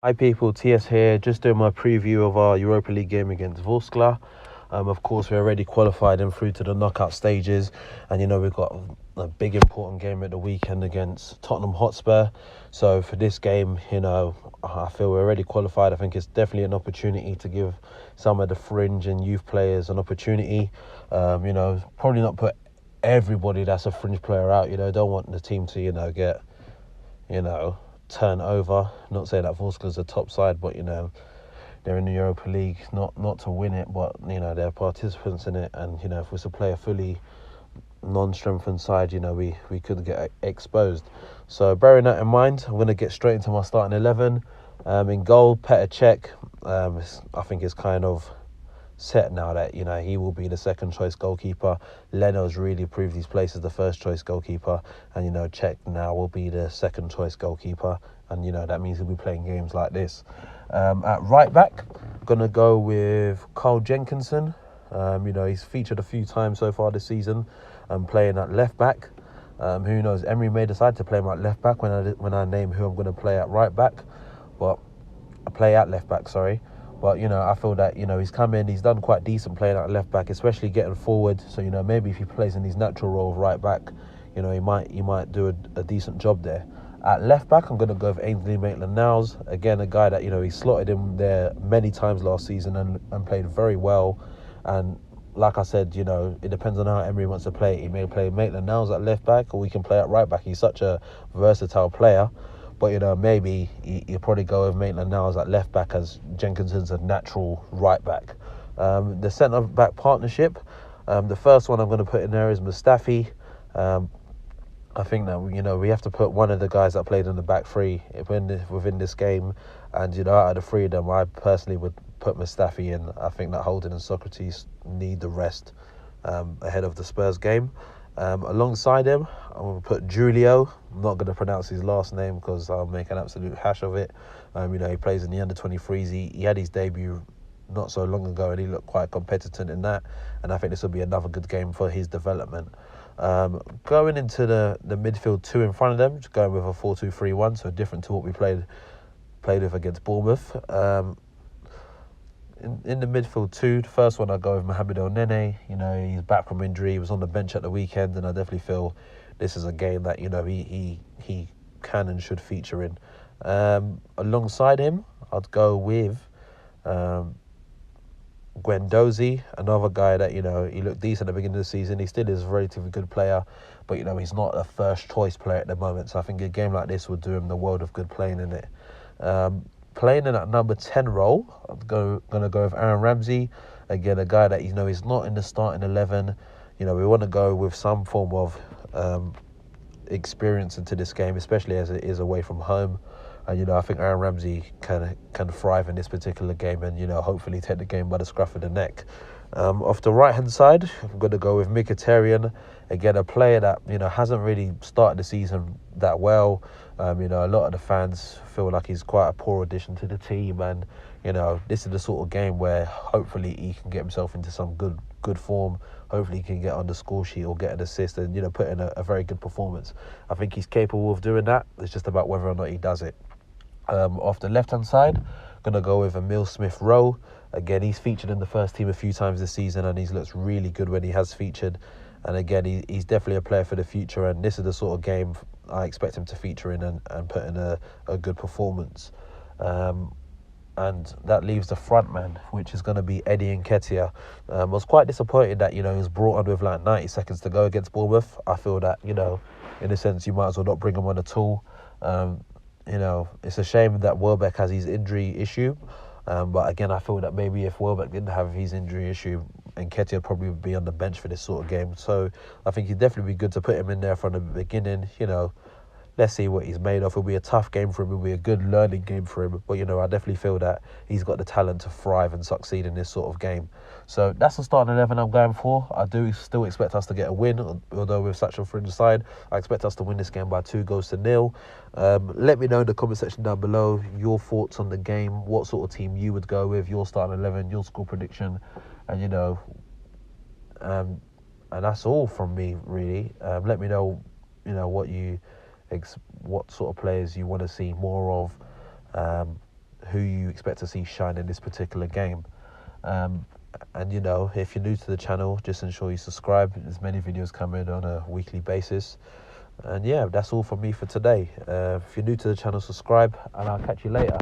Hi people, TS here, just doing my preview of our Europa League game against Vorskla. Of course, we're already qualified and through to the knockout stages, and we've got a big important game at the weekend against Tottenham Hotspur. So for this game, I feel we're already qualified. I think it's definitely an opportunity to give some of the fringe and youth players an opportunity. Probably not put everybody that's a fringe player out. Don't want the team to get turn over. Not saying that Vorskla's a top side, but they're in the Europa League, not to win it, but they're participants in it. And if we was to play a fully non-strengthened side, we could get exposed. So bearing that in mind, I'm going to get straight into my starting 11. In goal, Cech. I think it's kind of set now that he will be the second choice goalkeeper. Leno's really proved his place as the first choice goalkeeper, and Cech now will be the second choice goalkeeper, and that means he'll be playing games like this. At right back, gonna go with Jenkinson. He's featured a few times so far this season, playing at left back. Who knows? Emery may decide to play him at left back when I name who I'm going to play at right back, but I play at left back. Sorry. But, I feel that, he's come in, he's done quite decent playing at left back, especially getting forward. So, maybe if he plays in his natural role of right back, he might do a decent job there. At left back, I'm going to go with Maitland Niles. Again, a guy that, he slotted in there many times last season and played very well. And like I said, it depends on how Emery wants to play. He may play Maitland Niles at left back, or we can play at right back. He's such a versatile player. But, maybe he'll probably go with Maitland Niles at left back, as Jenkinson's a natural right back. The centre-back partnership, the first one I'm going to put in there is Mustafi. I think that, we have to put one of the guys that played in the back three within this game. And, out of the three of them, I personally would put Mustafi in. I think that Holding and Socrates need the rest ahead of the Spurs game. Alongside him, I'm going to put Julio. I'm not going to pronounce his last name because I'll make an absolute hash of it. He plays in the under-23s. He had his debut not so long ago, and he looked quite competent in that. And I think this will be another good game for his development. Going into the midfield two in front of them, just going with a 4-2-3-1, so different to what we played with against Bournemouth. In the midfield two, the first one I go with Mohamed Elneny. He's back from injury. He was on the bench at the weekend, and I definitely feel this is a game that he can and should feature in. Alongside him, I'd go with Guendouzi, another guy that he looked decent at the beginning of the season. He still is a relatively good player, but he's not a first choice player at the moment. So I think a game like this would do him the world of good playing in it. Playing in that number 10 role, I'm gonna go with Ramsey. Again, a guy that he's not in the starting 11. We want to go with some form of experience into this game, especially as it is away from home. And I think Ramsey can thrive in this particular game, and hopefully take the game by the scruff of the neck. Off the right hand side, I'm going to go with Mkhitaryan. Again, a player that hasn't really started the season that well. A lot of the fans feel like he's quite a poor addition to the team, and this is the sort of game where hopefully he can get himself into some good form. Hopefully he can get on the score sheet or get an assist and put in a very good performance. I think he's capable of doing that. It's just about whether or not he does it. Off the left hand side, gonna go with Emile Smith-Rowe. Again, he's featured in the first team a few times this season, and he's looked really good when he has featured. And again, he's definitely a player for the future, and this is the sort of game I expect him to feature in and put in a good performance. And that leaves the front man, which is going to be Eddie Nketiah. I was quite disappointed that, he was brought on with like 90 seconds to go against Bournemouth. I feel that, in a sense, you might as well not bring him on at all. It's a shame that Welbeck has his injury issue. But again, I feel that maybe if Welbeck didn't have his injury issue, Nketiah probably would be on the bench for this sort of game. So I think he'd definitely be good to put him in there from the beginning. Let's see what he's made of. It'll be a tough game for him. It'll be a good learning game for him. But, I definitely feel that he's got the talent to thrive and succeed in this sort of game. So that's the starting 11 I'm going for. I do still expect us to get a win, although with such a fringe side. I expect us to win this game by 2-0. Let me know in the comment section down below your thoughts on the game, what sort of team you would go with, your starting 11, your score prediction. And, and that's all from me, really. Let me know, what sort of players you want to see more of. who you expect to see shine in this particular game. And you know, if you're new to the channel, just ensure you subscribe. There's many videos coming on a weekly basis. And yeah, that's all from me for today. If you're new to the channel, subscribe, and I'll catch you later.